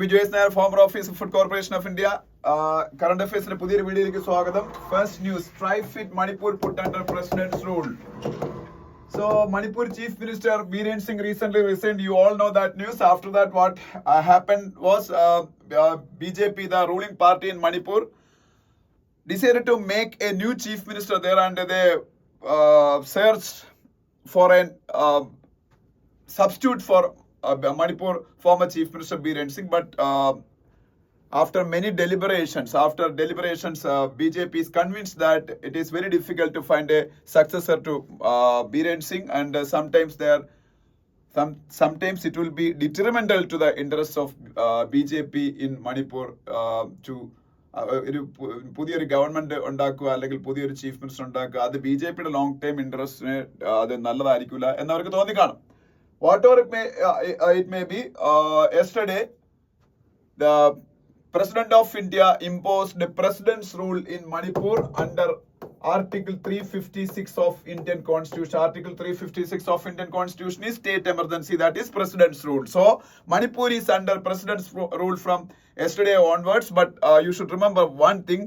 Bijoy Nair, former officer food corporation of India. Current അഫയേഴ്സിന്റെ പുതിയൊരു വീഡിയോയിലേക്ക് സ്വാഗതം. ഫസ്റ്റ് ന്യൂസ്, ട്രൈഫിറ്റ് Manipur put under president's rule. So Manipur Chief Minister Biren Singh recently resigned. You all know that news. After that, what happened was BJP, the ruling party in Manipur, decided to make a new chief minister there, and they searched for a substitute for Manipur former Chief Minister Biren Singh, but after many deliberations, BJP is convinced that it is very difficult to find a successor to Biren Singh, and sometimes it will be detrimental to the interests of BJP in Manipur to ഒരു പുതിയൊരു government ഉണ്ടാക്കുക അല്ലെങ്കിൽ പുതിയൊരു chief minister ഉണ്ടാക്കുക. അത് BJPയുടെ long time ഇൻട്രസ്റ്റിന് അത് നല്ലതായിരിക്കില്ല എന്നവർക്ക് തോന്നിക്കാണും. Whatever it may be, yesterday the President of India imposed the President's rule in Manipur under Article 356 of Indian Constitution. Article 356 of Indian Constitution is state emergency, that is President's rule. So Manipur is under President's rule from yesterday onwards, but you should remember one thing.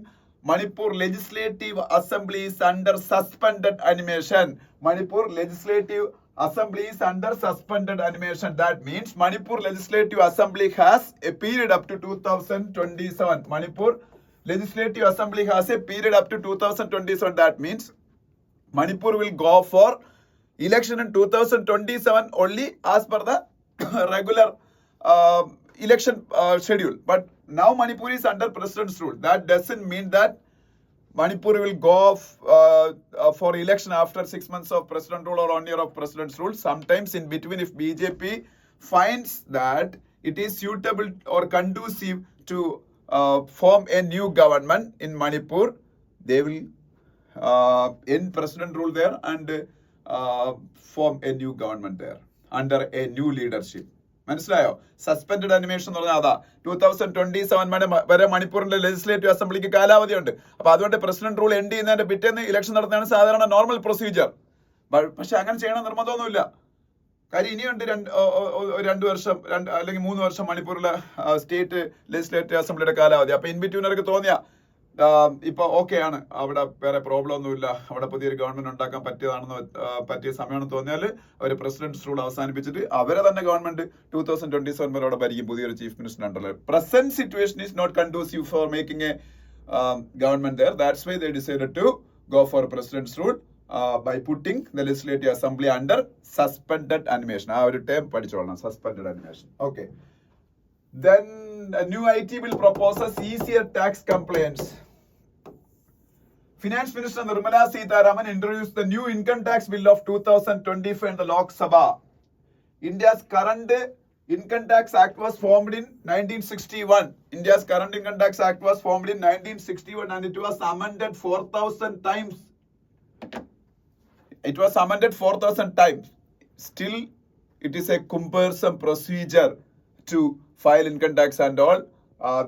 Manipur Legislative Assembly is under suspended animation. Manipur Legislative Assembly is under suspended animation. That means Manipur Legislative Assembly has a period up to 2027. Manipur Legislative Assembly has a period up to 2027. That means Manipur will go for election in 2027 only as per the regular election schedule. But now Manipur is under President's rule. That doesn't mean that Manipur will go for election after 6 months of president rule or 1 year of president's rule. Sometimes in between, if BJP finds that it is suitable or conducive to form a new government in Manipur, they will end president rule there and form a new government there under a new leadership. മനസ്സിലായോ? Suspended animation എന്ന് പറഞ്ഞാൽ അതാ 2027 വരെ മണിപ്പൂരിന്റെ legislative അസംബ്ലിക്ക് കാലാവധിയുണ്ട്. അപ്പൊ അതുകൊണ്ട് president rule end ചെയ്യുന്നതിന്റെ പിറ്റേന്ന് election നടത്തുന്നതാണ് സാധാരണ നോർമൽ പ്രൊസീജിയർ. പക്ഷെ അങ്ങനെ ചെയ്യണം നിർബന്ധമൊന്നുമില്ല. കാര്യം ഇനിയുണ്ട് 2 വർഷം അല്ലെങ്കിൽ 3 വർഷം മണിപ്പൂരിലെ സ്റ്റേറ്റ് ലെജിസ്ലേറ്റീവ് അസംബ്ലിയുടെ കാലാവധി. അപ്പൊ ഇൻ ബിറ്റ്വീനർക്ക് തോന്നിയ ഇപ്പൊ ഓക്കെ ആണ്, അവിടെ വേറെ പ്രോബ്ലം ഒന്നുമില്ല, അവിടെ പുതിയൊരു ഗവൺമെന്റ് ഉണ്ടാക്കാൻ പറ്റിയ സമയമാണെന്ന് തോന്നിയാൽ അവർ പ്രസിഡന്റ് റൂൾ അവസാനിപ്പിച്ചിട്ട് അവരെ തന്നെ ഗവൺമെന്റ് 2027 വരെ അവിടെ ഭരിക്കും പുതിയൊരു ചീഫ് മിനിസ്റ്റർ ഉണ്ടല്ലോ. Present situation is not conducive for making a government there. That's why they decided to go for president's rule by putting the legislative assembly under suspended animation. ആ ഒരു term പഠിച്ചോളണം, suspended animation. Okay. Then a new IT bill proposes easier tax compliance. Finance Minister Nirmala Sitharaman introduced the new income tax bill of 2025 in the Lok Sabha. India's current income tax act was formed in 1961. India's current income tax act was formed in 1961 and it was amended 4,000 times. It was amended 4,000 times. Still, it is a cumbersome procedure to file income tax and all.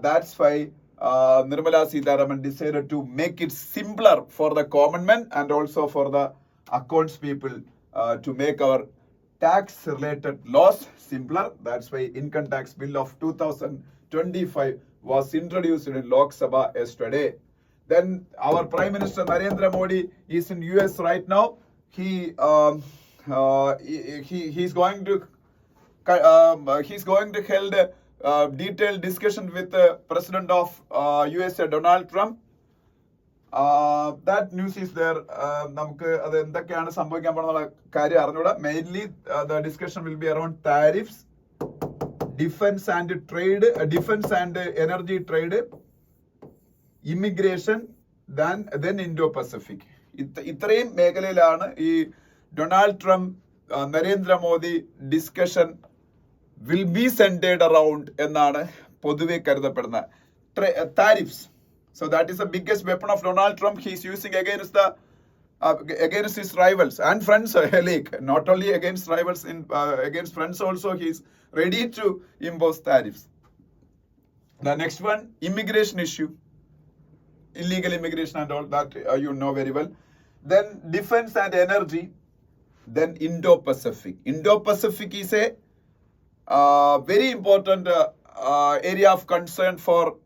That's why Nirmala Sitharaman decided to make it simpler for the common man and also for the accounts people to make our tax related laws simpler. That's why income tax bill of 2025 was introduced in Lok Sabha yesterday. Then our Prime Minister Narendra Modi is in US right now. He's going to hold a detailed discussion with the President of USA Donald Trump. That news is there. നമുക്ക് അത് എന്തൊക്കെയാണ് സംഭവിക്കാൻ പോകുന്ന കാര്യം അറിഞ്ഞൂടാ. Mainly the discussion will be around tariffs, defense and energy trade, immigration, then Indo-Pacific. ഇത്രയും മേഖലയിലാണ് ഈ Donald Trump Narendra Modi discussion will be centered around എന്നാണ് പൊതുവെ കരുതപ്പെടുന്ന tariffs. So that is the biggest weapon of Donald Trump. He is using against his rivals and friends alike. Not only against rivals, against friends also he is ready to impose tariffs. The next one, immigration issue, illegal immigration and all that you know very well. Then defense and energy. Then Indo-Pacific. Indo-Pacific is a very important area of concern for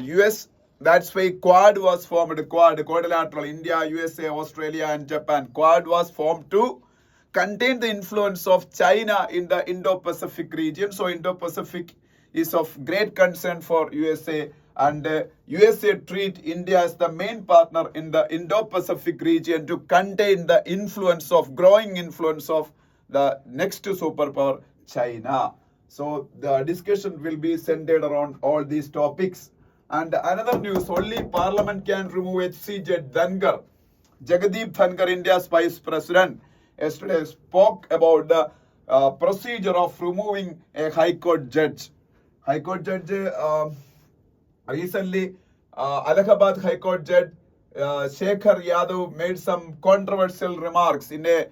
US. That's why Quad was formed. Quadrilateral, India, USA, Australia, and Japan. Quad was formed to contain the influence of China in the Indo-Pacific region. So Indo-Pacific is of great concern for USA, and USA treat India as the main partner in the Indo-Pacific region to contain the growing influence of the next superpower, China. So the discussion will be centered around all these topics. And another news, only Parliament can remove HCJ Dhankar. Jagdeep Dhankar, India's Vice President, yesterday spoke about the procedure of removing a High Court judge. High Court judge, recently, Allahabad High Court judge Shekhar Yadav made some controversial remarks in a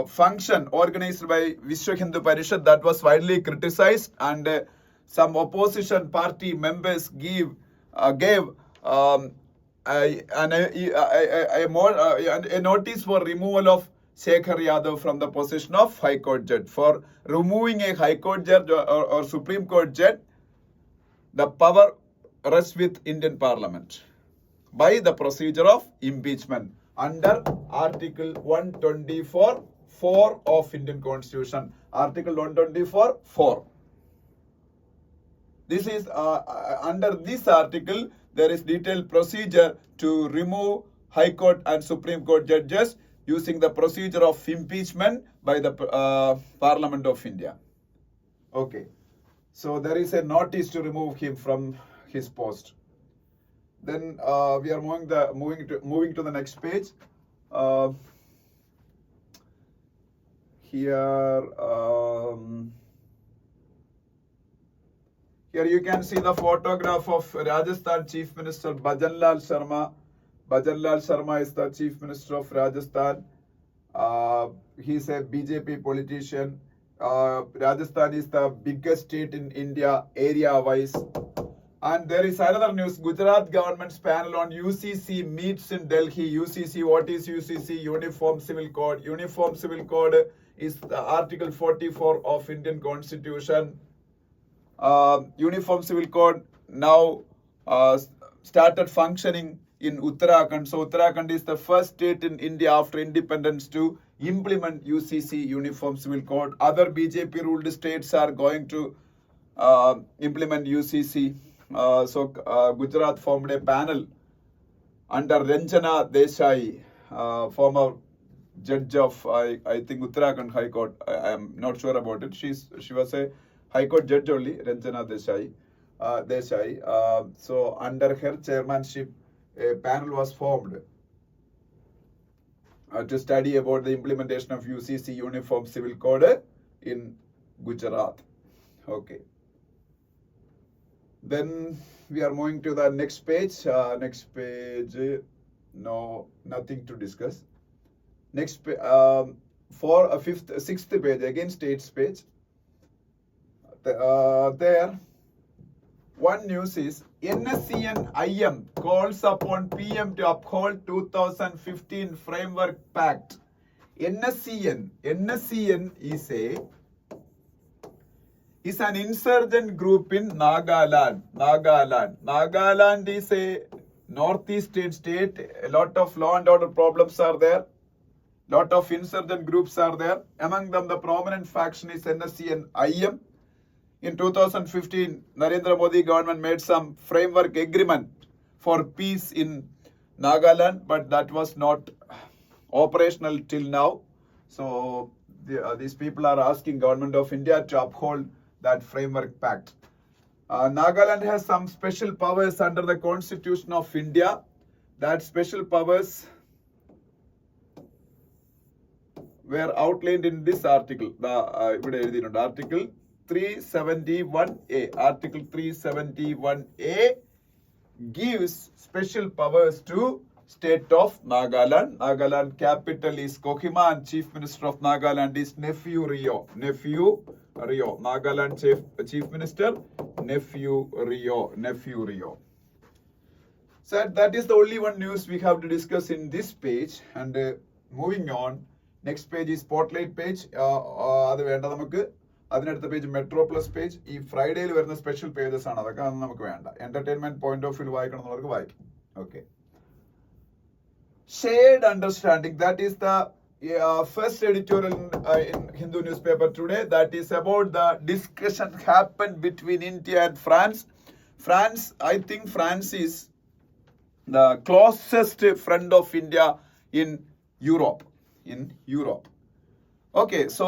function organized by Vishwa Hindu Parishad that was widely criticized, and some opposition party members gave a notice for removal of Shekhar Yadav from the position of High Court judge. For removing a High Court judge or Supreme Court judge, the power rests with Indian Parliament by the procedure of impeachment under Article 124(4) of Indian Constitution. Article 124(4). This is under this article, there is detailed procedure to remove High Court and Supreme Court judges using the procedure of impeachment by the Parliament of India. Okay, so there is a notice to remove him from his post. Then we are moving to the next page. Here you can see the photograph of Rajasthan Chief Minister Bhajanlal Sharma. Bhajanlal Sharma is the Chief Minister of Rajasthan. He is a BJP politician. Rajasthan is the biggest state in India area-wise. And there is another news. Gujarat government's panel on UCC meets in Delhi. UCC, what is UCC? Uniform Civil Code. Uniform Civil Code is the Article 44 of Indian Constitution. Uniform Civil Code now started functioning in Uttarakhand. So Uttarakhand is the first state in India after independence to implement UCC, Uniform Civil Code. Other BJP ruled states are going to implement UCC. So Gujarat formed a panel under Ranjana Desai, former judge of I think Uttarakhand High Court. I am not sure about it. She was a High Court judge only, Ranjana Desai. So under her chairmanship, a panel was formed to study about the implementation of UCC, Uniform Civil Code, in Gujarat. Okay. Then we are moving to the next page. Next page, no, nothing to discuss. Next, for a sixth page, again states page. There, one news is NSCN IM calls upon PM to uphold 2015 Framework Pact. NSCN is an insurgent group in Nagaland. Nagaland is a northeastern state. A lot of law and order problems are there. Lot of insurgent groups are there. Among them, the prominent faction is NSCN IM. In 2015, Narendra Modi government made some framework agreement for peace in Nagaland, but that was not operational till now. So these people are asking Government of India to uphold that framework pact. Nagaland has some special powers under the Constitution of India. That special powers were outlined in this article. Article 371A. Article 371A gives special powers to state of Nagaland. Nagaland capital is Kohima and Chief Minister of Nagaland is Nephew Rio. Nagaland Chief Minister, Nephew Rio. So that is the only one news we have to discuss in this page. And moving on, next page is spotlight page. അത് വേണ്ട നമുക്ക് അതിനടുത്ത page metro plus page. ഈ ഫ്രൈഡേയിൽ വരുന്ന special pages ആണ്, അതൊക്കെ നമുക്ക് വേണ്ട. Entertainment point of view വായിക്കണം എന്നുള്ളവർക്ക് വായിക്കും. Okay. Shared understanding, that is the first editorial in Hindu newspaper today. That is about the discussion happened between India and France. I think France is the closest friend of India in Europe. Okay, so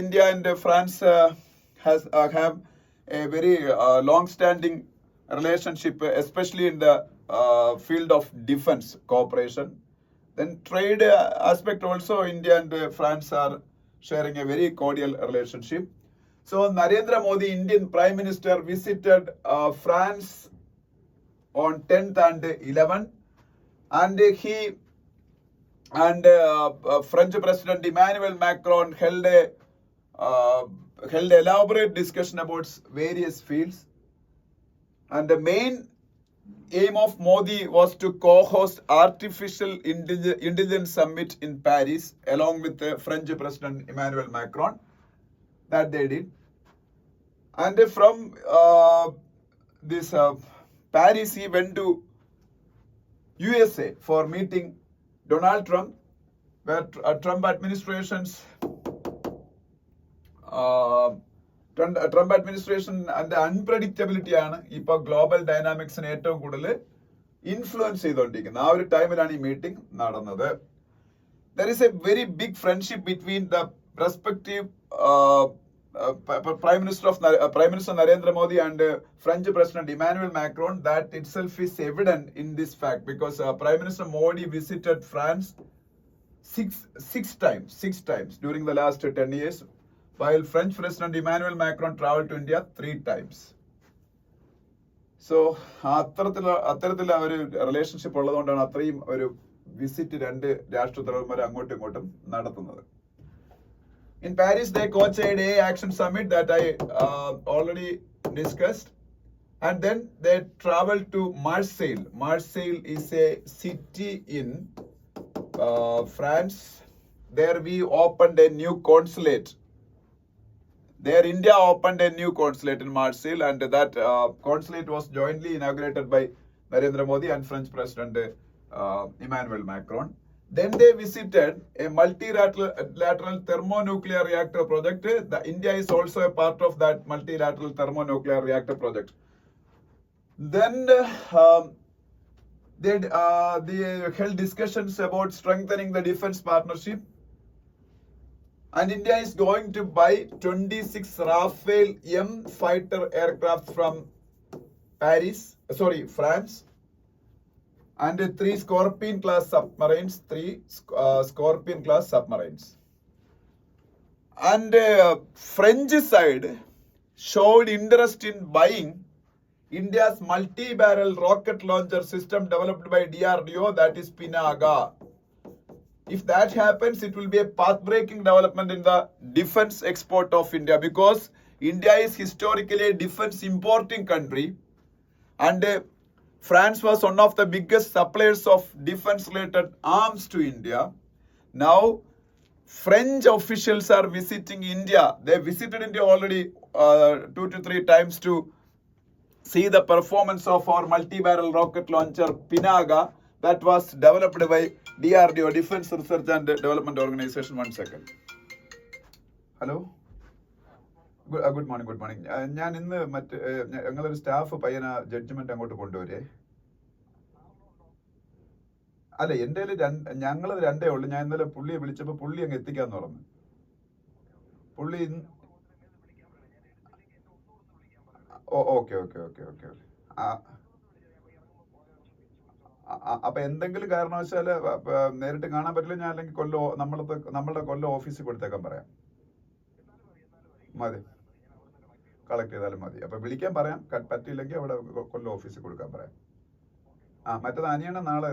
India and France have a very long-standing relationship, especially in the field of defense cooperation. Then trade aspect also, India and France are sharing a very cordial relationship. So Narendra Modi, Indian Prime Minister, visited France on 10th and 11th, and he and French President Emmanuel Macron held elaborate discussion about various fields. And the main aim of Modi was to co-host Artificial Intelligence Summit in Paris along with French President Emmanuel Macron. That they did. And from this Paris, he went to USA for meeting Donald Trump, where Trump administration and the unpredictability ആണ് ഇപ്പോൾ global ഡൈനാമിക്സിനെ ഏറ്റവും കൂടുതൽ influence ചെയ്തുകൊണ്ടിരിക്കുന്നത്. ആ ഒരു ടൈമിലാണ് ഈ meeting നടന്നത്. There is a very big friendship between the respective Prime Minister Narendra Modi and French President Emmanuel Macron. That itself is evident in this fact, because Prime Minister Modi visited France six times during the last 10 years, while French President Emmanuel Macron traveled to India 3 times. So അത്തരത്തിലുള്ള ഒരു relationship ഉള്ളതുകൊണ്ടാണ് അത്രയും ഒരു visit രണ്ട് രാഷ്ട്രത്തലവന്മാർ അങ്ങോട്ടും ഇങ്ങോട്ടും നടത്തുന്നത്. In Paris, they co-chaired a action summit that I already discussed, and then they traveled to Marseille. Marseille is a city in France. There we opened a new consulate. There India opened a new consulate in Marseille, and that consulate was jointly inaugurated by Narendra Modi and French President Emmanuel Macron. Then they visited a multilateral thermonuclear reactor project. India is also a part of that multilateral thermonuclear reactor project. Then they held discussions about strengthening the defense partnership. And India is going to buy 26 Rafale M fighter aircraft from France. And 3 Scorpion class submarines. And French side showed interest in buying India's multi-barrel rocket launcher system developed by DRDO, that is Pinaga. If that happens, it will be a path-breaking development in the defense export of India, because India is historically a defense importing country, and France was one of the biggest suppliers of defense-related arms to India. Now, French officials are visiting India. They visited India already 2 to 3 times to see the performance of our multi-barrel rocket launcher Pinaga that was developed by DRDO, Defense Research and Development Organization. 1 second. Hello? Good morning. ഞാൻ ഇന്ന് ഞങ്ങളൊരു staff പയ്യന judgement അങ്ങോട്ട് കൊണ്ടുവരേ. അല്ല, എൻ്റെ ഞങ്ങളത് 2 ഉള്ളു. ഞാൻ ഇന്നലെ പുള്ളിയെ വിളിച്ചപ്പോൾ പുള്ളി അങ്ങ് എത്തിക്കാന്ന് പറഞ്ഞു. പുള്ളി ഓക്കെ. അപ്പൊ എന്തെങ്കിലും കാരണവശാല് നേരിട്ട് കാണാൻ പറ്റില്ല, ഞാൻ അല്ലെങ്കിൽ നമ്മളുടെ കൊല്ലം ഓഫീസിൽ കൊടുത്തേക്കാൻ പറയാം. മതി, കളക്ട് ചെയ്താലും മതി. അപ്പൊ വിളിക്കാൻ പറയാം, പറ്റിയില്ലെങ്കിൽ അവിടെ കൊല്ലം ഓഫീസിൽ കൊടുക്കാൻ പറയാം. മറ്റേത് അനിയനെ നാളെ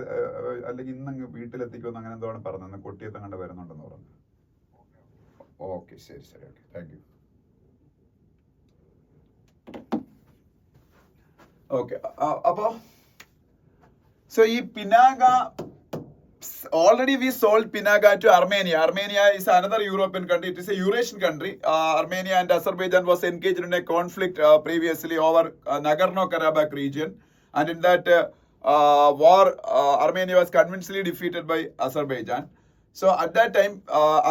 അല്ലെങ്കിൽ ഇന്നങ്ങ് വീട്ടിലെത്തിക്കുമെന്ന് അങ്ങനെ എന്തോ പറഞ്ഞു. കൊട്ടിയത്ത് കണ്ട് വരുന്നുണ്ടെന്ന് പറഞ്ഞു. ഓക്കെ, ശരി. Okay, thank you. ഓക്കെ, അപ്പോ ഈ Pinaka already we sold Pinaga to Armenia. Armenia is another European country. It is a Eurasian country. Armenia and Azerbaijan was engaged in a conflict previously over Nagorno-Karabakh region. And in that war, Armenia was convincingly defeated by Azerbaijan. So at that time,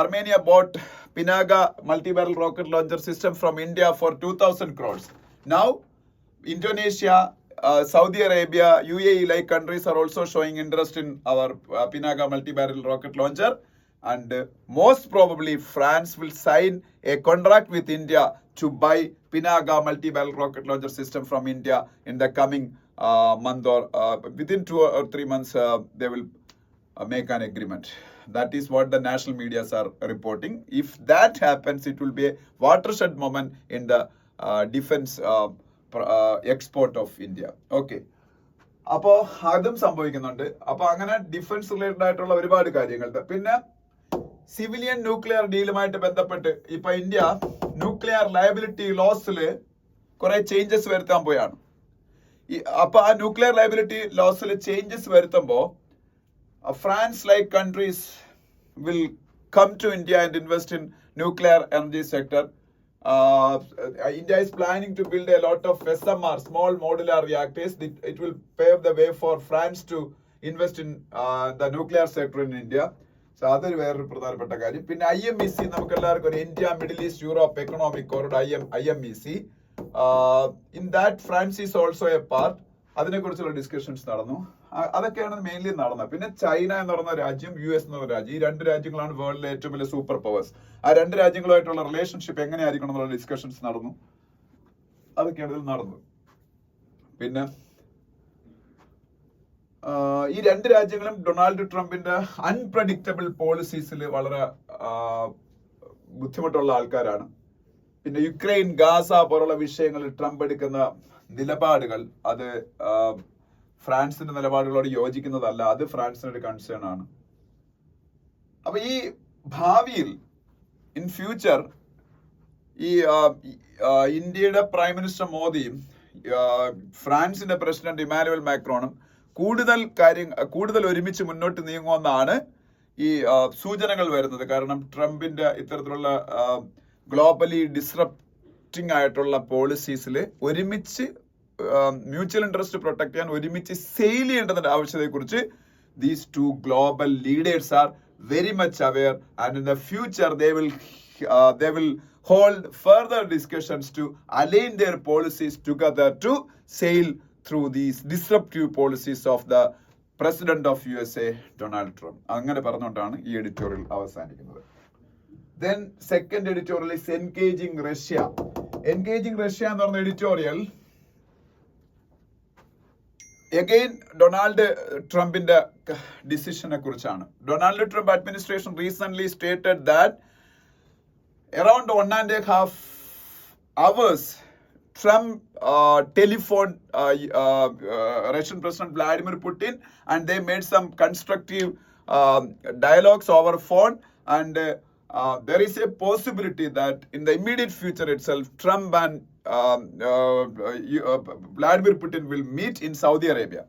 Armenia bought Pinaga multi-barrel rocket launcher system from India for 2,000 crores. Now, Indonesia, Saudi Arabia, UAE-like countries are also showing interest in our Pinaga multi-barrel rocket launcher. And most probably, France will sign a contract with India to buy Pinaga multi-barrel rocket launcher system from India in the coming month or within 2 or 3 months, they will make an agreement. That is what the national media are reporting. If that happens, it will be a watershed moment in the defense export of India. Okay. അപ്പോൾ അതും സംഭവിക്കുന്നുണ്ട്. അപ്പോൾ അങ്ങനെ defence related ആയിട്ടുള്ള ഒരുപാട് കാര്യങ്ങളുണ്ട്. പിന്നെ civilian nuclear ഡീലുമായിട്ട് ബന്ധപ്പെട്ട് ഇപ്പൊ ഇന്ത്യ ന്യൂക്ലിയർ ലയബിലിറ്റി ലോസിൽ കുറെ ചേഞ്ചസ് വരുത്താൻ പോയാണ്. അപ്പൊ ആ ന്യൂക്ലിയർ ലയബിലിറ്റി ലോസിൽ ചേഞ്ചസ് വരുത്തുമ്പോൾ France-like countries will come to India and invest in nuclear energy sector. India is planning to build a lot of SMR, small modular reactors. It will pave the way for France to invest in the nuclear sector in India. So അതൊരു വേറൊരു പ്രധാനപ്പെട്ട കാര്യം. പിന്നെ IMEC നമുക്ക് എല്ലാവർക്കും ഒരു India middle east Europe economic corridor IMEC. In that France is also a part. അതിനെക്കുറിച്ചുള്ള discussions നടന്നു. അതൊക്കെയാണ് മെയിൻലി നടന്നത്. പിന്നെ ചൈന എന്ന് പറയുന്ന രാജ്യം, US എന്ന് പറയുന്ന രാജ്യം, ഈ രണ്ട് രാജ്യങ്ങളാണ് വേൾഡിലെ ഏറ്റവും വലിയ സൂപ്പർ പവേഴ്സ്. ആ രണ്ട് രാജ്യങ്ങളുമായിട്ടുള്ള റിലേഷൻഷിപ്പ് എങ്ങനെയായിരിക്കണം എന്നുള്ള ഡിസ്കഷൻസ് നടന്നു. അതൊക്കെയാണ് ഇതിൽ നടന്നത്. പിന്നെ ഈ രണ്ട് രാജ്യങ്ങളും ഡൊണാൾഡ് ട്രംപിന്റെ അൺപ്രഡിക്റ്റബിൾ പോളിസീസിൽ വളരെ ബുദ്ധിമുട്ടുള്ള ആൾക്കാരാണ്. പിന്നെ യുക്രൈൻ, ഗാസ പോലുള്ള വിഷയങ്ങളിൽ ട്രംപ് എടുക്കുന്ന നിലപാടുകൾ അത് ഫ്രാൻസിന്റെ നിലപാടുകളോട് യോജിക്കുന്നതല്ല. അത് ഫ്രാൻസിനൊരു കൺസേൺ ആണ്. അപ്പൊ ഈ ഭാവിയിൽ ഇൻ ഫ്യൂച്ചർ ഈ ഇന്ത്യയുടെ പ്രൈം മിനിസ്റ്റർ മോദിയും ഫ്രാൻസിന്റെ പ്രസിഡന്റ് ഇമാനുവൽ മാക്രോണും കൂടുതൽ ഒരുമിച്ച് മുന്നോട്ട് നീങ്ങുമെന്നാണ് ഈ സൂചനകൾ വരുന്നത്. കാരണം ട്രംപിന്റെ ഇത്തരത്തിലുള്ള ഗ്ലോബലി ഡിസ്റപ്റ്റിംഗ് ആയിട്ടുള്ള പോളിസീസിൽ ഒരുമിച്ച് മ്യൂച്വൽ ഇൻട്രസ്റ്റ് പ്രൊട്ടക്ട് ചെയ്യാൻ ഒരുമിച്ച് സെയിൽ ചെയ്യേണ്ടതിന്റെ ആവശ്യകതയെക്കുറിച്ച് these two global leaders are very much aware and in the future they will hold further discussions to align their policies together to sail through these disruptive policies of the president of USA, Donald Trump. അങ്ങനെ പറഞ്ഞുകൊണ്ടാണ് ഈ editorial അവസാനിക്കുന്നത്. Then second editorial is engaging Russia. Engaging Russia എന്ന് പറഞ്ഞ editorial again Donald ട്രംപിന്റെ ഡിസിഷനെ കുറിച്ചാണ്. Donald Trump administration recent stated that around 1.5 hours Trump telephoned Russian President Vladimir Putin and they made some constructive dialogues over phone, and there is a possibility that in the immediate future itself Trump and Vladimir Putin will meet in Saudi Arabia.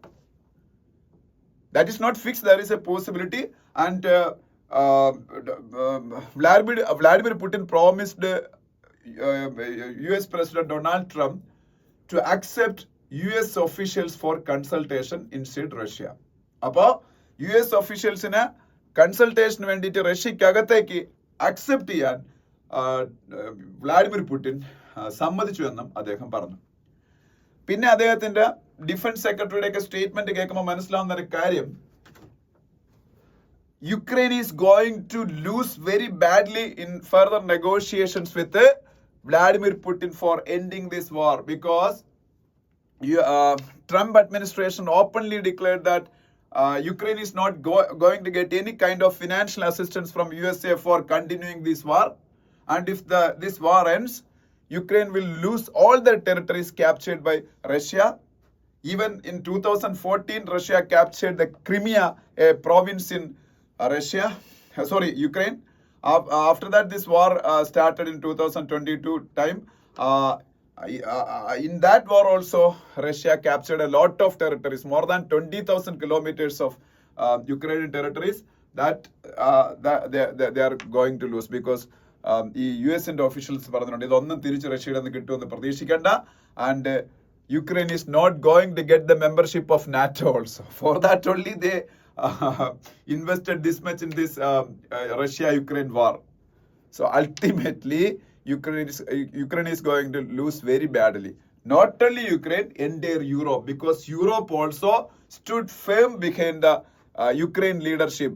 That is not fixed, there is a possibility, and Vladimir Putin promised US President Donald Trump to accept US officials for consultation inside Russia. അപ്പോൾ US officialsനെ കൺസൾട്ടേഷന് വേണ്ടിയിട്ട് റഷ്യക്കകത്തേക്ക് accept ചെയ്യാൻ Vladimir Putin സമ്മതിച്ചു എന്നും അദ്ദേഹം പറഞ്ഞു. പിന്നെ അദ്ദേഹത്തിന്റെ defence സെക്രട്ടറിയുടെയൊക്കെ statement കേൾക്കുമ്പോൾ മനസ്സിലാവുന്ന ഒരു കാര്യം, Ukraine is going to lose very badly in further negotiations with Vladimir Putin for ending this war, because Trump administration openly declared that Ukraine is not going to get any kind of financial assistance from USA for continuing this war, and if this war ends, Ukraine will lose all their territories captured by Russia. Even in 2014, Russia captured the Crimea, a province in Ukraine. After that, this war started in 2022 time. In that war also, Russia captured a lot of territories, more than 20,000 kilometers of Ukrainian territories, that they are going to lose because ഈ US-ന്റെ officials പറഞ്ഞിട്ടുണ്ട് ഇതൊന്നും തിരിച്ച് റഷ്യയുടെ നിന്ന് കിട്ടുമെന്ന് പ്രതീക്ഷിക്കേണ്ട. And Ukraine is not going to get the membership of NATO also. For that only they invested this much in this Russia-Ukraine war. So ultimately, Ukraine is going to lose very badly. Not only Ukraine, entire Europe, because Europe also stood firm behind the Ukraine leadership,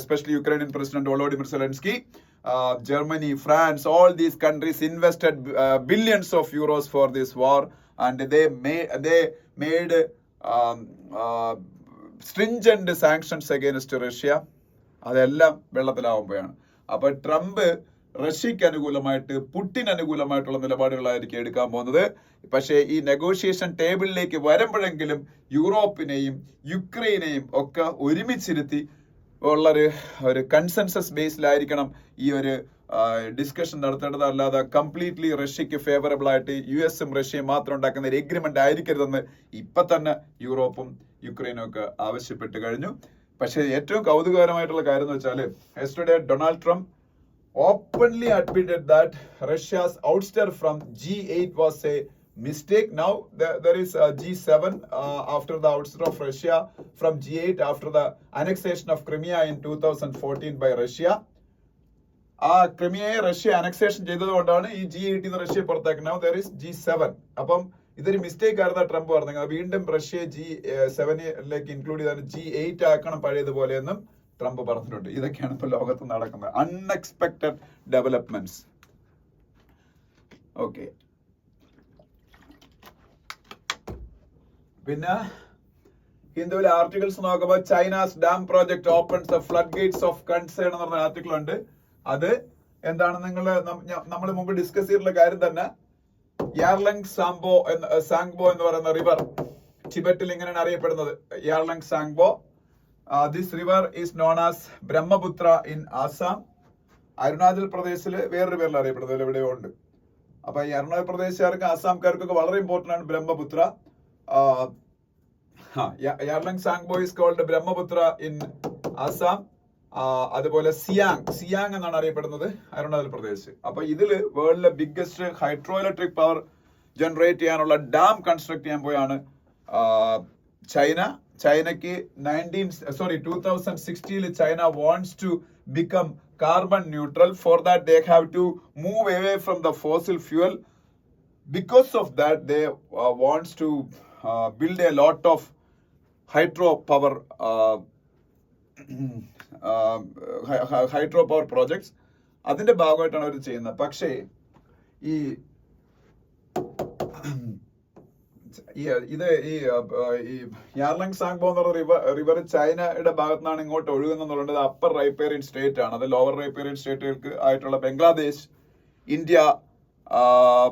especially Ukrainian President Volodymyr Zelensky. Germany, France, all these countries invested billions of euros for this war, and they made stringent sanctions against Russia. അതെല്ലാം വെള്ളത്തിലാവുമ്പോഴാണ്. അപ്പൊ Trump റഷ്യക്ക് അനുകൂലമായിട്ട് Putin അനുകൂലമായിട്ടുള്ള നിലപാടുകളായിരിക്കും എടുക്കാൻ പോകുന്നത്. പക്ഷേ ഈ negotiation ടേബിളിലേക്ക് വരുമ്പോഴെങ്കിലും യൂറോപ്പിനെയും യുക്രൈനെയും ഒക്കെ ഒരുമിച്ചിരുത്തി ഒരു കൺസെൻസസ് ബേസിലായിരിക്കണം ഈ ഒരു ഡിസ്കഷൻ നടത്തേണ്ടത്. അല്ലാതെ കംപ്ലീറ്റ്ലി റഷ്യക്ക് ഫേവറബിൾ ആയിട്ട് US-ഉം റഷ്യയും മാത്രം ഉണ്ടാക്കുന്ന ഒരു എഗ്രിമെന്റ് ആയിരിക്കരുതെന്ന് ഇപ്പൊ തന്നെ യൂറോപ്പും യുക്രൈനും ഒക്കെ ആവശ്യപ്പെട്ട് കഴിഞ്ഞു. പക്ഷേ ഏറ്റവും കൗതുകകരമായിട്ടുള്ള കാര്യം എന്ന് വെച്ചാൽ yesterday Donald Trump openly admitted that Russia's ouster from G8 was a mistake. Now there is a G7 after the ouster of Russia from G8 after the annexation of Crimea in 2014 by Russia. ആ ക്രിമിയയെ Russia annexation ചെയ്തതുകൊണ്ടാണ് ഈ G8 Russia പുറത്താക്കുന്നത്. Now there is G7. അപ്പം ഇതൊരു mistake ആയിരുന്നു Trump പറഞ്ഞത്. വീണ്ടും Russia G7ലേക്ക് include ചെയ്താണ് G8 ആക്കണം പഴയതുപോലെ എന്നും ട്രംപ് പറഞ്ഞിട്ടുണ്ട്. ഇതൊക്കെയാണ് ഇപ്പൊ ലോകത്ത് നടക്കുന്നത് അൺഎക്സ്പെക്ടഡ് ഡെവലപ്മെന്റ്സ്. ഓക്കെ, പിന്നെ ഹിന്ദുവിലെ ആർട്ടിക്കിൾസ് നോക്കുമ്പോൾ China's dam project opens the flood Gates of concern എന്ന് പറഞ്ഞ ആർട്ടിക്കിൾ ഉണ്ട്. അത് എന്താണ് നമ്മൾ മുമ്പ് ഡിസ്കസ് ചെയ്തിട്ടുള്ള കാര്യം തന്നെ. യാർലങ് സാങ്ബോ എന്ന് പറയുന്ന റിവർ ടിബറ്റിൽ ഇങ്ങനെയാണ് അറിയപ്പെടുന്നത്, Yarlung Tsangpo. This river is known as Brahmaputra in Assam. Arunachal പ്രദേശിൽ വേറൊരു പേരിൽ അറിയപ്പെടുന്നത് എവിടെയോ ഉണ്ട്. അപ്പൊ ഈ അരുണാചൽ പ്രദേശുകാർക്ക് ആസാംകാർക്കൊക്കെ വളരെ ഇമ്പോർട്ടന്റ് ആണ് Brahmaputra. Yarlung Tsangpo is called Brahmaputra in Assam. അതുപോലെ സിയാങ് എന്നാണ് അറിയപ്പെടുന്നത് അരുണാചൽ പ്രദേശ്. അപ്പൊ ഇതില് വേൾഡിലെ biggest hydro electric power generate ചെയ്യാനുള്ള ഡാം കൺസ്ട്രക്ട് ചെയ്യാൻ പോയാണ് ചൈനയ്ക്ക് 2060 China wants to become carbon neutral. For that they have to move away from the fossil fuel. Because of that they wants to build a lot of hydropower projects. അതിന്റെ ഭാഗമായിട്ടാണ് അവർ ചെയ്യുന്നത്. പക്ഷേ ഈ Yarlung Tsangpo എന്ന് പറഞ്ഞ river ചൈനയുടെ ഭാഗത്തുനിന്നാണ് ഇങ്ങോട്ട് ഒഴുകുന്നത്. അപ്പർ റൈപ്പേറിയൻ സ്റ്റേറ്റ് ആണ്. അത് ലോവർ റൈപ്പേറിയൻ സ്റ്റേറ്റുകൾക്ക് ആയിട്ടുള്ള ബംഗ്ലാദേശ്, ഇന്ത്യ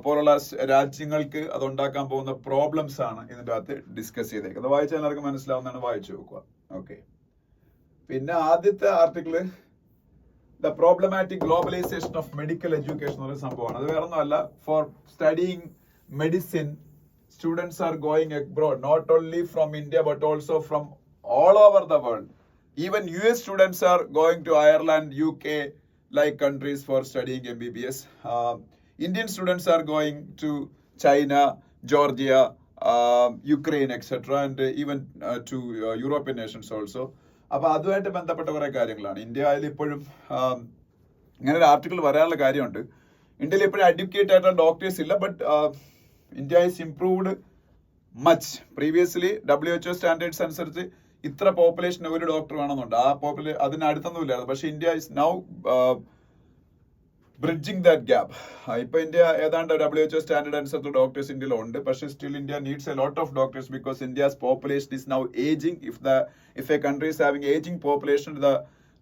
പോലുള്ള രാജ്യങ്ങൾക്ക് അത് ഉണ്ടാക്കാൻ പോകുന്ന പ്രോബ്ലംസ് ആണ് ഇതിന്റെ അകത്ത് ഡിസ്കസ് ചെയ്തേക്കുന്നത്. വായിച്ചാൽ എല്ലാവർക്കും മനസ്സിലാവുന്നതാണ്, വായിച്ചു നോക്കുക. ഓക്കെ, പിന്നെ ആദ്യത്തെ article the problematic globalisation of medical education എന്ന് പറയുന്ന സംഭവമാണ്. അത് വേറെ ഒന്നുമല്ല. For studying medicine students are going abroad, not only from India but also from all over the world. Even US students are going to Ireland, UK like countries for studying MBBS. Indian students are going to China, Georgia, Ukraine, etc. and even to European nations also. അപ്പോൾ അതുമായിട്ട് ബന്ധപ്പെട്ട കുറേ കാര്യങ്ങളാണ്. ഇന്ത്യയിൽ ഇപ്പോഴും ഇങ്ങനെ ഒരു article വരാനുള്ള കാര്യമുണ്ട്. ഇന്ത്യയിൽ ഇപ്പോഴും എഡ്യൂക്കേറ്റ് ആയിട്ടുള്ള ഡോക്ടേഴ്സ് ഇല്ല. But India is improved much. Previously WHO standards അനുസരിച്ച് ഇത്ര പോപ്പുലേഷൻ ഒരു ഡോക്ടർ വേണമെന്നുണ്ട്. ആ അതിനടുത്തൊന്നുമില്ലായിരുന്നു. പക്ഷെ India is now bridging that gap. ഇപ്പൊ ഇന്ത്യ ഏതാണ്ട് WHO സ്റ്റാൻഡേർഡ് അനുസരിച്ച് ഡോക്ടേഴ്സ് ഇന്ത്യയിൽ ഉണ്ട്. പക്ഷെ still India needs a lot of doctors because India's population is now ageing. If a country is having aging population, the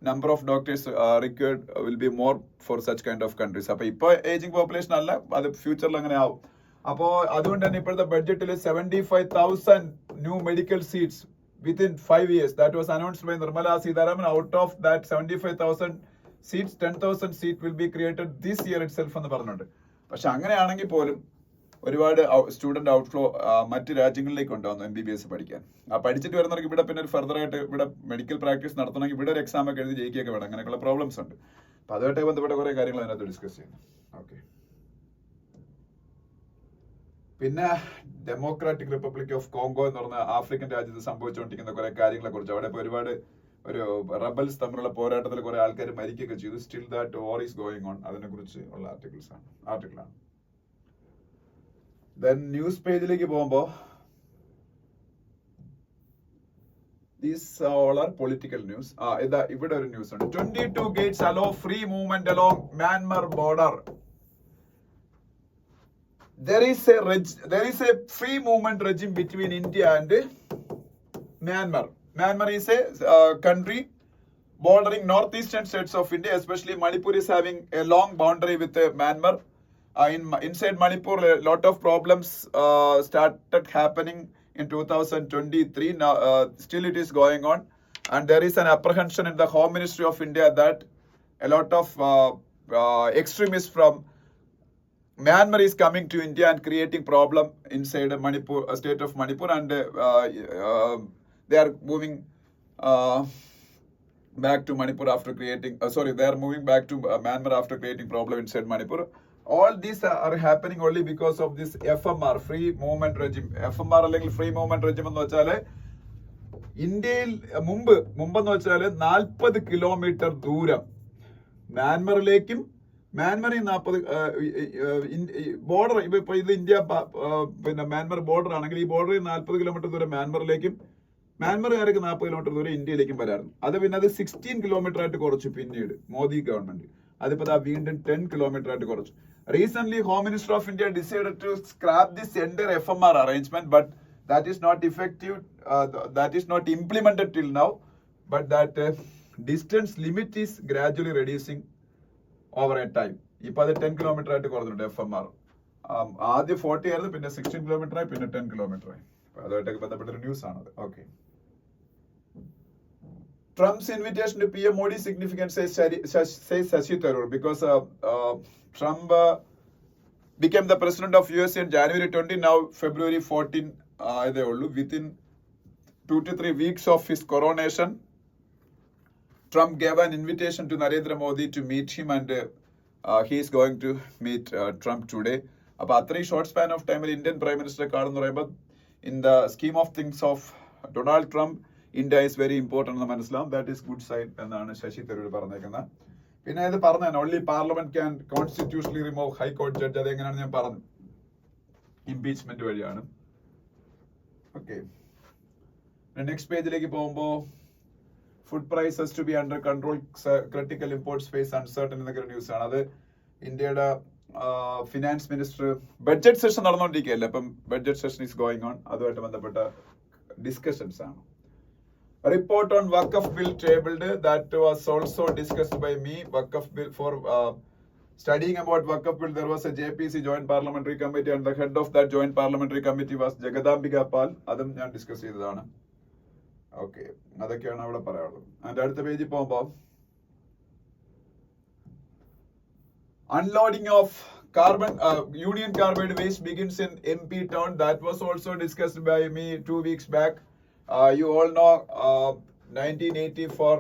number of doctors required will be more for such kind of countries. അപ്പൊ ഇപ്പൊ ageing population അല്ല, അത് ഫ്യൂച്ചറിൽ അങ്ങനെ ആവും. അപ്പോ അതുകൊണ്ട് തന്നെ ഇപ്പോഴത്തെ ബഡ്ജറ്റിൽ 75,000 new medical seats within 5 years. That was announced by Nirmala Sitharaman. Out of that 75,000 seats, 10,000 seats will be created this year itself എന്ന് പറഞ്ഞിട്ടുണ്ട്. പക്ഷെ അങ്ങനെയാണെങ്കിൽ പോലും ഒരുപാട് സ്റ്റുഡന്റ് ഔട്ട്ഫ്ലോ മറ്റ് രാജ്യങ്ങളിലേക്ക് ഉണ്ടാകുന്നു MBBS പഠിക്കാൻ. പഠിച്ചിട്ട് വരുന്നവർക്ക് ഇവിടെ പിന്നെ ഫർദർ ആയിട്ട് ഇവിടെ മെഡിക്കൽ പ്രാക്ടീസ് നടത്തണമെങ്കിൽ ഇവിടെ ഒരു എക്സാം ഒക്കെ എഴുതി ജയിക്കുകയൊക്കെ വേണം. അങ്ങനെയൊക്കെയുള്ള പ്രോബ്ലംസ് ഉണ്ട്. അപ്പൊ അതുമായിട്ട് ബന്ധപ്പെട്ട കുറെ കാര്യങ്ങൾ അതിനകത്ത് ഡിസ്കസ് ചെയ്യുന്നു. ഓക്കെ. പിന്നെ ഡെമോക്രാറ്റിക് റിപ്പബ്ലിക് ഓഫ് കോങ്കോ എന്ന് പറഞ്ഞ ആഫ്രിക്കൻ രാജ്യത്ത് സംഭവിച്ചുകൊണ്ടിരിക്കുന്ന കുറെ കാര്യങ്ങളെ കുറിച്ച്, അവിടെ ഇപ്പോൾ ഒരുപാട് ഒരു റബൽസ് തമ്മിലുള്ള പോരാട്ടത്തിൽ കുറെ ആൾക്കാർ മരിക്കുകയൊക്കെ ചെയ്തു. Still that war is going on. അതിനെ കുറിച്ച് ഉള്ള ആർട്ടിക്കിളാണ്. ദെൻ ന്യൂസ് പേജിലേക്ക് പോകുമ്പോൾ these all are political news. ഇതാ ഇവിടെ ഒരു ന്യൂസ് ഉണ്ട്. 22 gates allow free movement along Myanmar border. There is a free movement regime between India and Myanmar. Myanmar is a country bordering northeastern states of India, especially Manipur is having a long boundary with Myanmar. Inside Manipur, a lot of problems started happening in 2023. Now, still it is going on, and there is an apprehension in the Home Ministry of India that a lot of extremists from Myanmar is coming to India and creating problem inside Manipur, state of Manipur, and they are moving back to Manipur after creating. They are moving back to Myanmar after creating problem inside Manipur. All these are happening only because of this FMR, Free Movement Regime. FMR അല്ലെങ്കിൽ free movement regime എന്ന് വെച്ചാല് ഇന്ത്യയിൽ മുമ്പെന്ന് വെച്ചാല് 40 kilometre ദൂരം മ്യാൻമറിലേക്കും മ്യാൻമറിൽ 40 border, ഇപ്പൊ ഇത് India പിന്നെ Myanmar border ആണെങ്കിൽ ഈ ബോർഡറിൽ 40 കിലോമീറ്റർ ദൂരം മ്യാൻമറിലേക്കും മ്യാൻമറുകാർക്ക് 40 കിലോമീറ്റർ ദൂരം ഇന്ത്യയിലേക്കും വരായിരുന്നു. അത് പിന്നെ അത് 16 കിലോമീറ്റർ ആയിട്ട് കുറച്ചു പിന്നീട് മോദി ഗവൺമെന്റ്. അതിപ്പോ വീണ്ടും 10 കിലോമീറ്റർ ആയിട്ട് കുറച്ചു. Recently, Home Minister of India decided to scrap this entire FMR arrangement, but that is not effective. That is not implemented till now. But that distance limit is gradually reducing over a time. ഇപ്പൊ അത് 10 kilometre ആയിട്ട് കുറഞ്ഞിട്ടുണ്ട് FMR. ആദ്യം 40 ആയിരുന്നു, പിന്നെ 16 kilometre ആയി, പിന്നെ 10 kilometre ആയി. അതുമായിട്ടൊക്കെ ബന്ധപ്പെട്ടൊരു ന്യൂസ് ആണത്. Okay. Trump's invitation to PM Modi significant, says Shashi Tharoor, because Trump became the president of USA in January 20. Now February 14, within 2 to 3 weeks of his coronation, Trump gave an invitation to Narendra Modi to meet him, and he is going to meet Trump today. അപ്പോൾ അത്രയും short span of ടൈമിൽ Indian prime മിനിസ്റ്ററെ കാണുന്ന പറയുമ്പോൾ in the scheme of things of Donald Trump India is very important എന്ന് മനസ്സിലാവും. That is good sign എന്നാണ് ശശി തരൂർ പറഞ്ഞേക്കുന്നത്. പിന്നെ ഇത് പറഞ്ഞാൽ only parliament can constitutionally remove ഹൈക്കോടതി ജഡ്ജ്. അതെങ്ങനെയാണ് ഞാൻ പറഞ്ഞു, ഇംപീച്ച്മെന്റ് വഴിയാണ്. ഓക്കെ. നെക്സ്റ്റ് പേജിലേക്ക് പോകുമ്പോൾ food prices to be under control, critical imports face uncertain എന്നൊക്കെ ഒരു ന്യൂസ് ആണ്. അത് ഇന്ത്യയുടെ ഫിനാൻസ് മിനിസ്റ്റർ ബഡ്ജറ്റ് സെഷൻ നടന്നുകൊണ്ടിരിക്കുകയല്ലേ, അപ്പം budget session is going on. അതുമായിട്ട് ബന്ധപ്പെട്ട ഡിസ്കഷൻസ് ആണ്. Report on Waqf bill tabled, that was also discussed by me. Waqf bill, for studying about Waqf bill, there was a JPC joint parliamentary committee, and the head of that joint parliamentary committee was Jagadambika Pal. അതും ഞാൻ discuss ചെയ്തതാണ്. Okay, അതൊക്കെയാണ് അവിടെ പറയാനുള്ളത്. അതിന്റെ അടുത്ത പേജിൽ പോകുമ്പോൾ unloading of Union Carbide waste begins in MP town. That was also discussed by me 2 weeks back. You all know 1984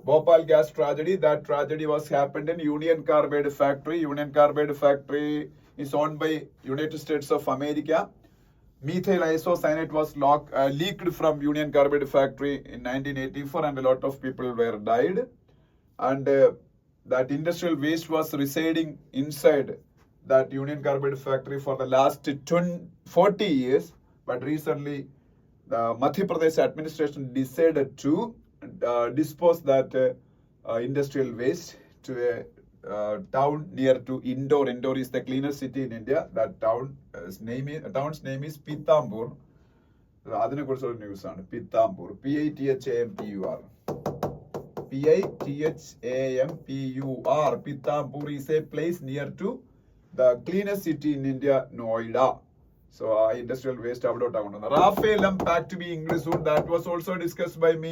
Bhopal gas tragedy. That tragedy was happened in Union Carbide factory. Union Carbide factory is owned by United States of America. Methyl isocyanate was leaked from Union Carbide factory in 1984, and a lot of people were died. And that industrial waste was residing inside that Union Carbide factory for the last 40 years. But recently, the Madhya Pradesh administration decided to dispose that industrial waste to a town near to Indore. Indore is the cleanest city in India. That town's name is Pithampur. അതിനെ കുറിച്ചുള്ള news ആണ്. Pithampur, Pithampur. Pithampur. Pithampur is a place near to the cleanest city in India, Noida. So industrial waste അവിടോട്ട് കൊണ്ടുവന്നു. Rafael M packed to be English soon. That was also discussed by me.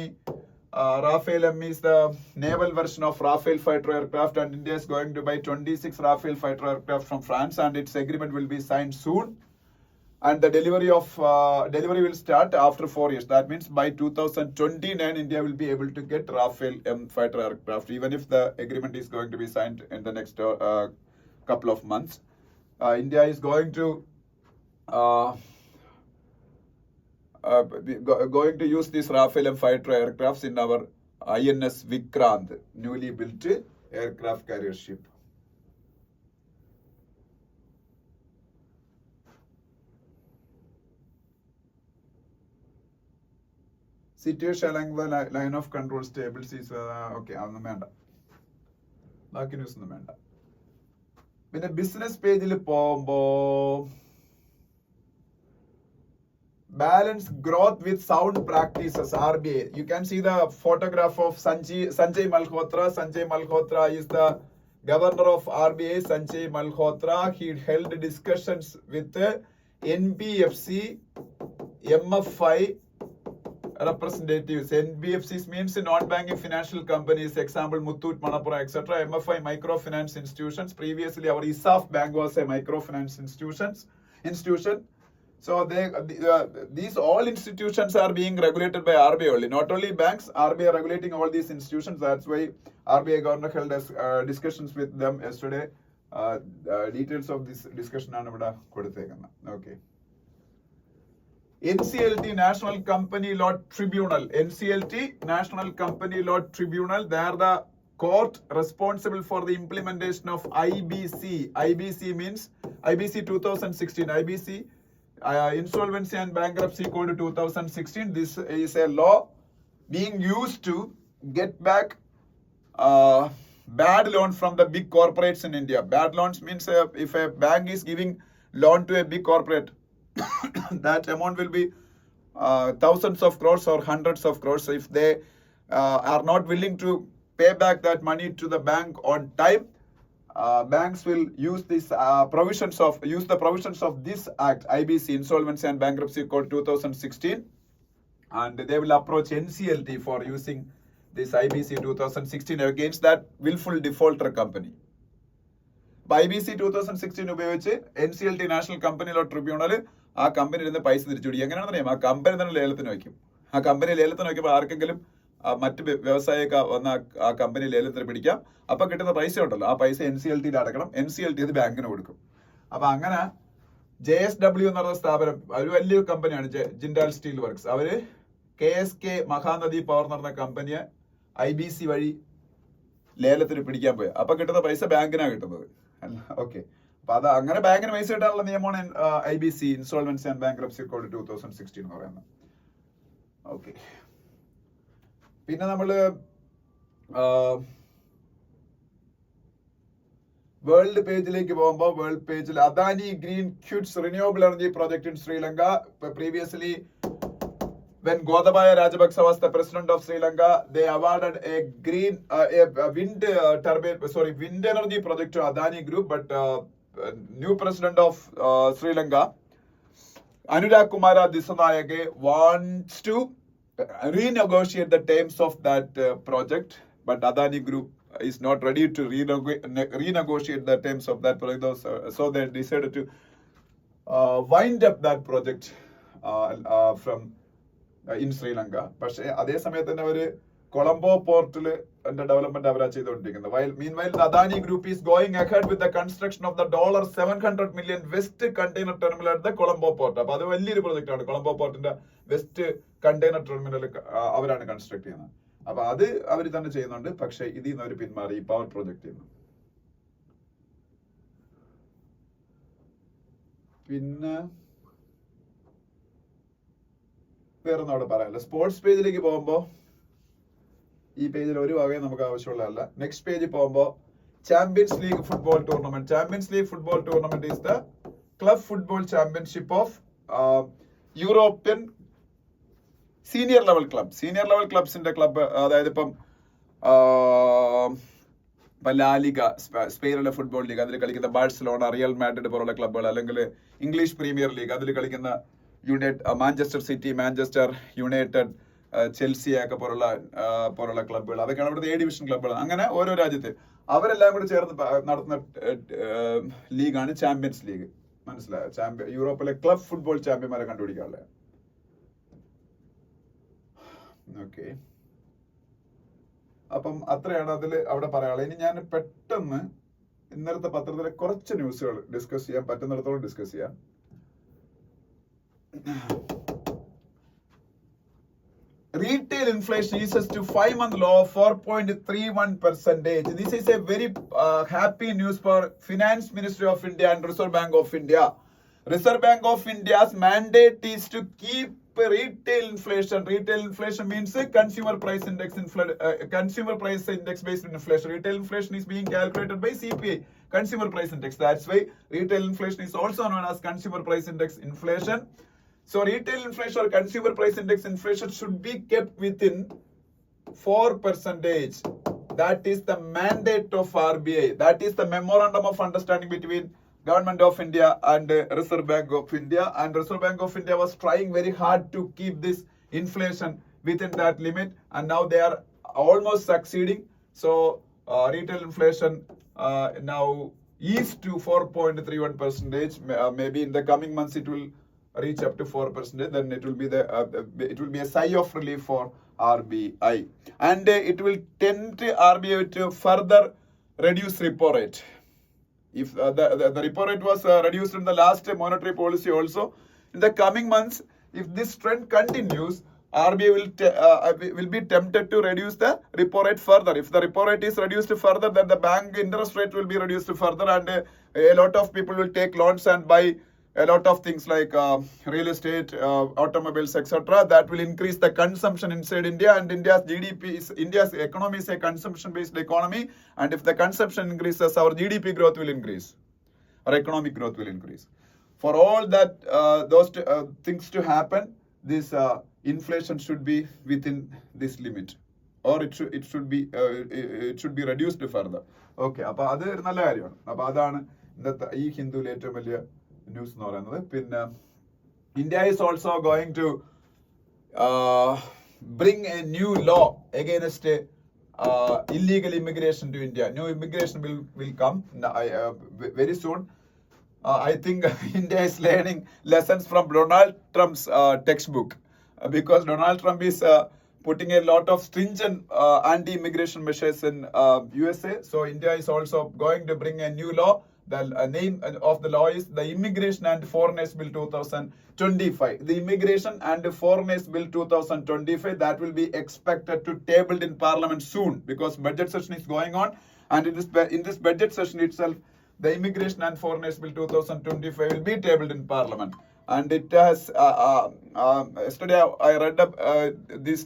Rafael M is the naval version of Rafale fighter aircraft, and India is going to buy 26 Rafale fighter aircraft from France, and its agreement will be signed soon. and the delivery will start after 4 years. That means by 2029, India will be able to get Rafale M fighter aircraft, even if the agreement is going to be signed in the next couple of months. India is going to use these Rafale M fighter aircrafts in our INS Vikrant, newly built aircraft carrier ship. Situation along the line of control stable seas. Okay, അതൊന്നും വേണ്ട, ബാക്കി news ഒന്നും വേണ്ട. പിന്നെ business പേജിൽ പോകുമ്പോ balance growth with sound practices, RBI. You can see the photograph of Sanjay Malhotra. Sanjay Malhotra is the governor of RBI. Sanjay Malhotra, he held discussions with NBFC, MFI representatives. NBFCs means non-banking financial companies, example Muthoot, Manappuram, etc. MFI, microfinance institutions. Previously, our ISAF bank was a microfinance institution. So these all institutions are being regulated by RBI only. Not only banks, RBI are regulating all these institutions. That's why RBI governor held discussions with them yesterday. Details of this discussion are okay. NCLT, National Company Law Tribunal. NCLT, National Company Law Tribunal. They are the court responsible for the implementation of IBC. IBC means IBC 2016. IBC, Insolvency and Bankruptcy Code 2016. This is a law being used to get back bad loan from the big corporates in India. Bad loans means if a bank is giving loan to a big corporate, that amount will be thousands of crores or hundreds of crores. If they are not willing to pay back that money to the bank on time, banks will use the provisions of this act, IBC, Insolvency and Bankruptcy Code 2016, and they will approach NCLT for using this IBC 2016 against that willful defaulter company. IBC 2016 ഉപയോഗിച്ച് NCLT, national company law tribunal ആ കമ്പനിയിൽ നിന്ന് പൈസ തിരിച്ചു പിടിക്കും. എങ്ങനെയാണെന്ന് അറിയാം, ആ കമ്പനി തന്നെ ലേലത്തിന് വയ്ക്കും. ആ കമ്പനി ലേലത്തിന് വയ്ക്കുമ്പോൾ ആർക്കെങ്കിലും മറ്റ് വ്യവസായിക വന്ന ആ കമ്പനി ലേലത്തിന് പിടിക്കാം. അപ്പൊ കിട്ടുന്ന പൈസ ഉണ്ടല്ലോ, ആ പൈസ NCLTയിൽ അടക്കണം. NCLT ഇത് ബാങ്കിന് കൊടുക്കും. അപ്പൊ അങ്ങനെ JSW എന്ന് പറഞ്ഞ സ്ഥാപനം ഒരു വലിയ കമ്പനിയാണ്, ജിൻഡാൽ സ്റ്റീൽ വർക്ക്സ്. അവര് KSK മഹാനദി പവർ എന്ന് പറഞ്ഞ കമ്പനിയെ IBC വഴി ലേലത്തിന് പിടിക്കാൻ പോയി. അപ്പൊ കിട്ടുന്ന പൈസ ബാങ്കിനാണ് കിട്ടുന്നത്. ഓക്കെ, അപ്പൊ അത് അങ്ങനെ ബാങ്കിന് പൈസ കിട്ടാനുള്ള നിയമമാണ് IBC, insolvency and bankruptcy code 2016 എന്ന് പറയുന്നത്. ഓക്കെ, പിന്നെ നമ്മള് വേൾഡ് പേജിലേക്ക് പോകുമ്പോൾ വേൾഡ് പേജിൽ Adani green gets renewable energy project in Sri Lanka. Previously, when Gotabaya Rajapaksa was the president of Sri Lanka, they awarded a wind energy project to Adani Group. But new president of Sri Lanka, Anurag Kumara Dissanayake, wants to renegotiate the terms of that project. But Adani Group is not ready to renegotiate the terms of that project. So they decided to wind up that project from in Sri Lanka. പക്ഷേ അതേ സമയത്ത് തന്നെ അവര് കൊളംബോ പോർട്ടിൽ development അവരാ ചെയ്തുകൊണ്ടിരിക്കുന്നത്. Meanwhile, the Adani Group is going ahead with the construction of the $700 million West Container Terminal at the Colombo Port. അപ്പൊ അത് വലിയൊരു പ്രൊജക്ട് ആണ്. കൊളംബോ പോർട്ടിന്റെ വെസ്റ്റ് കണ്ടെയ്നർ ടെർമിനൽ അവരാണ് കൺസ്ട്രക്ട് ചെയ്യുന്നത്. അപ്പൊ അത് അവർ തന്നെ ചെയ്യുന്നുണ്ട്. പക്ഷെ ഇതിൽ നിന്ന് അവർ പിന്മാറി പവർ പ്രൊജക്ട് ചെയ്യുന്നു. പിന്നെ വേറൊന്നും അവിടെ പറയാനില്ല. സ്പോർട്സ് പേജിലേക്ക് പോകുമ്പോൾ ഈ പേജിൽ ഒരു വകയും നമുക്ക് ആവശ്യമുള്ളതല്ല. നെക്സ്റ്റ് പേജിൽ പോകുമ്പോൾ champions league football tournament. Champions league football tournament is the club football championship of European senior level ക്ലബ്സിന്റെ ക്ലബ്ബ്. അതായത് ഇപ്പം ലാലിഗ, സ്പെയിനിലെ ഫുട്ബോൾ ലീഗ്, അതിൽ കളിക്കുന്ന ബാഴ്സലോണ, റിയൽ മാഡ്രിഡ് പോലുള്ള ക്ലബ്ബുകൾ, അല്ലെങ്കിൽ ഇംഗ്ലീഷ് പ്രീമിയർ ലീഗ്, അതിൽ കളിക്കുന്ന Manchester city, Manchester United, Chelsea ഒക്കെ പോലുള്ള ക്ലബ്ബുകൾ, അതൊക്കെയാണ് ഇവിടുത്തെ A ഡിവിഷൻ ക്ലബ്ബുകൾ. അങ്ങനെ ഓരോ രാജ്യത്ത് അവരെല്ലാം കൂടി ചേർന്ന് നടത്തുന്ന ലീഗാണ് ചാമ്പ്യൻസ് ലീഗ്. മനസ്സിലായോ? യൂറോപ്പിലെ ക്ലബ് ഫുട്ബോൾ ചാമ്പ്യന്മാരെ കണ്ടുപിടിക്കാനുള്ള. ഓക്കെ, അപ്പം അത്രയാണ് അവിടെ പറയാനുള്ളത്. ഇനി ഞാൻ പെട്ടെന്ന് ഇന്നലത്തെ പത്രത്തിലെ കുറച്ച് ന്യൂസുകൾ ഡിസ്കസ് ചെയ്യാൻ പറ്റുന്നിടത്തോളം ഡിസ്കസ് ചെയ്യാം. Retail inflation eases to 5-month low of 4.31%. This is a very happy news for Finance Ministry of India and Reserve Bank of India. Reserve Bank of India's mandate is to keep retail inflation. Retail inflation means consumer price index based inflation. Retail inflation is being calculated by CPI, consumer price index. That's why retail inflation is also known as consumer price index inflation. So retail inflation or consumer price index inflation should be kept within 4%. That is the mandate of RBI. That is the memorandum of understanding between Government of India and Reserve Bank of India. And Reserve Bank of India was trying very hard to keep this inflation within that limit. And now they are almost succeeding. So retail inflation now is to 4.31%. Maybe in the coming months it will reach up to 4%. Then it will be a sigh of relief for RBI, and it will tempt RBI to further reduce repo rate. If the repo rate was reduced in the last monetary policy also, in the coming months, if this trend continues, RBI will be tempted to reduce the repo rate further. If the repo rate is reduced further, then the bank interest rate will be reduced further, and a lot of people will take loans and buy a lot of things like real estate, automobiles, etc. That will increase the consumption inside India, and India's economy is a consumption-based economy. And if the consumption increases, our GDP growth will increase, our economic growth will increase. For all that those things to happen, this inflation should be within this limit, or it should be reduced further. Okay, അപ്പോൾ അത് ഒരു നല്ല കാര്യമാണ്. അപ്പോൾ അതാണ് ഇന്നത്തെ ഈ ഹിന്ദുവിലെ ഏറ്റവും വലിയ ന്യൂസ് എന്ന് പറയുന്നത്. പിന്നെ India is also going to bring a new law against illegal immigration to India. New immigration will come very soon. I think India is learning lessons from Donald Trump's textbook, because Donald Trump is putting a lot of stringent anti-immigration measures in USA. So India is also going to bring a new law. The name of the law is the Immigration and Foreigners Bill 2025. The Immigration and Foreigners Bill 2025, that will be expected to tabled in Parliament soon, because budget session is going on, and in this budget session itself, the Immigration and Foreigners Bill 2025 will be tabled in Parliament. And it has yesterday I read up this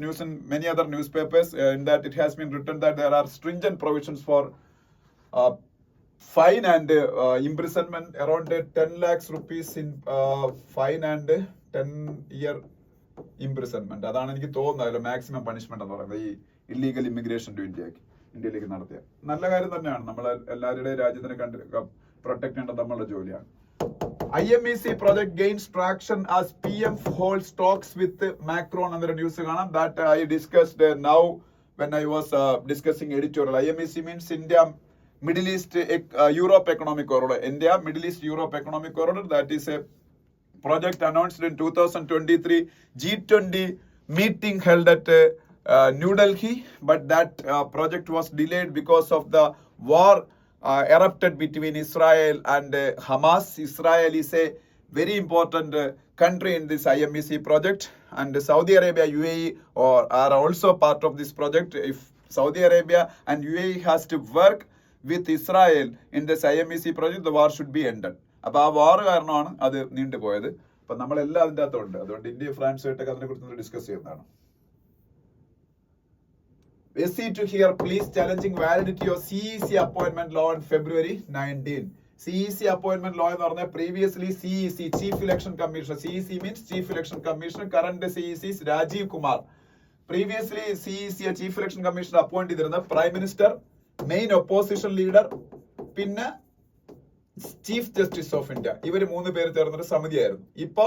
news in many other newspapers, in that it has been written that there are stringent provisions for fine and imprisonment, around 10 lakhs rupees in fine and 10-year imprisonment. അതാണ് എനിക്ക് തോന്നുന്നത് maximum punishment എന്ന് പറയുന്നത് ഈ illegal immigration to ഇന്ത്യയിലേക്ക് നടത്തിയ. നല്ല കാര്യം തന്നെയാണ്. നമ്മൾ എല്ലാവരുടെയും രാജ്യത്തിനെ പ്രൊട്ടക്ട് ചെയ്യേണ്ടത് നമ്മളുടെ ജോലിയാണ്. IMEC project gains traction as PM holds talks with Macron എന്നൊരു ന്യൂസ് കാണാം. That I discussed now when I was discussing editorial. IMEC means India Middle East Europe Economic Corridor. India Middle East Europe Economic Corridor. That is a project announced in 2023 G20 meeting held at New Delhi, but that project was delayed because of the war erupted between Israel and Hamas. Israel is a very important country in this IMEC project, and Saudi Arabia, UAE are also part of this project. If Saudi Arabia and UAE has to work with Israel in this IMEC project, the war should be ended. അപ്പോൾ ആ വാർ കാരണമാണ് അത് നീണ്ടുപോയത്. അപ്പം നമ്മളെല്ലാം അതിൻ്റെ അകത്തുണ്ട്. അതുകൊണ്ട് India ഫ്രാൻസുമായിട്ടൊക്കെ അതിനെക്കുറിച്ച് ഡിസ്കസ് ചെയ്യുന്നതാണ്. SC to hear please challenging validity of CEC appointment law on February 19. CEC appointment law എന്ന് പറഞ്ഞാൽ previously CEC, Chief Election Commissioner. CEC means Chief Election Commissioner. Current CEC is Rajiv Kumar. Previously CEC Chief Election Commissioner appoint ചെയ്തിരുന്ന Prime Minister, main opposition leader, പിന്നെ chief justice of India. ഇവർ 3 പേര് ചേർന്നൊരു സമിതിയായിരുന്നു. ഇപ്പോ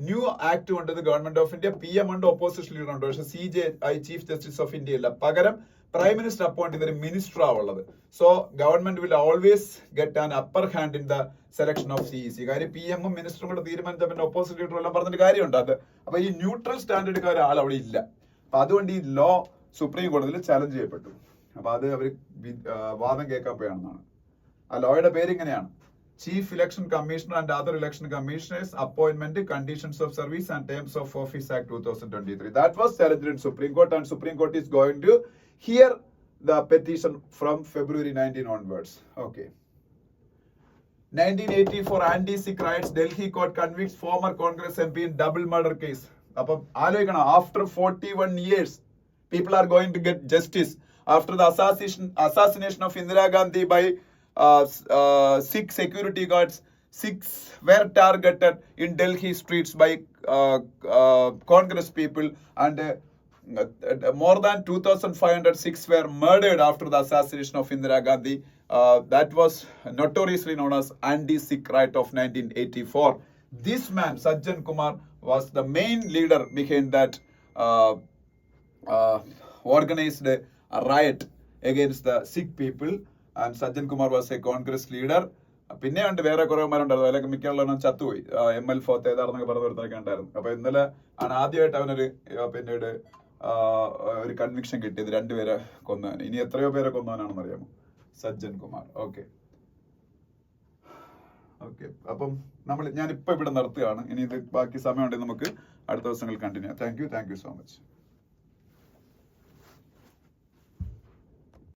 new act കൊണ്ടത് government of India, PM ഉണ്ട്, opposition leader ഉണ്ട്. പക്ഷെ CJI chief justice of India ഇല്ല. പകരം പ്രൈം മിനിസ്റ്റർ അപ്പോയിന്റ് ചെയ്തൊരു മിനിസ്റ്റർ ആവുള്ളത്. So government will always get an upper hand in the selection of CEC. കാര്യം PM ഉം മിനിസ്റ്ററും കൂടെ തീരുമാനിച്ച പിന്നെ ഓപ്പോസിറ്റ് ലീഡറും എല്ലാം പറഞ്ഞിട്ട് കാര്യമുണ്ട്. അത് അപ്പൊ ഈ ന്യൂട്രൽ സ്റ്റാൻഡ് എടുക്കാൻ ഒരാൾ അവിടെ ഇല്ല. അപ്പൊ അതുകൊണ്ട് ഈ ലോ സുപ്രീം കോടതിയിൽ ചലഞ്ച് ചെയ്യപ്പെട്ടു. അപ്പൊ അത് അവർ വാദം കേൾക്കാൻ പോയാണെന്നാണ്. ആ ലോയുടെ പേര് ഇങ്ങനെയാണ്: Chief Election Commissioner and other election commissioners appointment, conditions of service and terms of office act 2023. That was challenged in Supreme Court, and Supreme Court is going to hear the petition from February 19 onwards. Okay. 1984 anti-Sikh riots, Delhi court convicts former Congress MP in double murder case. അപ്പം ആലോചിക്കണം, after 41 years people are going to get justice after the assassination of Indira Gandhi by Sikh security guards. 6 were targeted in Delhi streets by Congress people, and more than 2,500 Sikhs were murdered after the assassination of Indira Gandhi. That was notoriously known as anti-Sikh riot of 1984. This man, Sajjan Kumar, was the main leader behind that organized riot against the Sikh people. And Sajjan Kumar was a Congress leader. പിന്നെ ഉണ്ട് വേറെ കുറേമാരുണ്ടായിരുന്നു, അതിലൊക്കെ മിക്കുള്ളവനും ചത്തുപോയി. ML ഫോത്ത് ഏതാണെന്നൊക്കെ പറഞ്ഞൊരുത്തരൊക്കെ ഉണ്ടായിരുന്നു. അപ്പൊ ഇന്നലെ ആണ് ആദ്യമായിട്ട് അവനൊരു പിന്നീട് ഒരു കൺവിക്ഷൻ കിട്ടിയത്, 2 പേരെ കൊന്നവൻ. ഇനി എത്രയോ പേരെ കൊന്നവനാണെന്ന് അറിയാമോ? സജ്ജൻ കുമാർ. ഓക്കെ. അപ്പം ഞാനിപ്പോ ഇവിടെ നിർത്തുകയാണ്. ഇനി ഇത് ബാക്കി സമയമുണ്ടെങ്കിൽ നമുക്ക് അടുത്ത ദിവസങ്ങൾ continue. Thank you so much.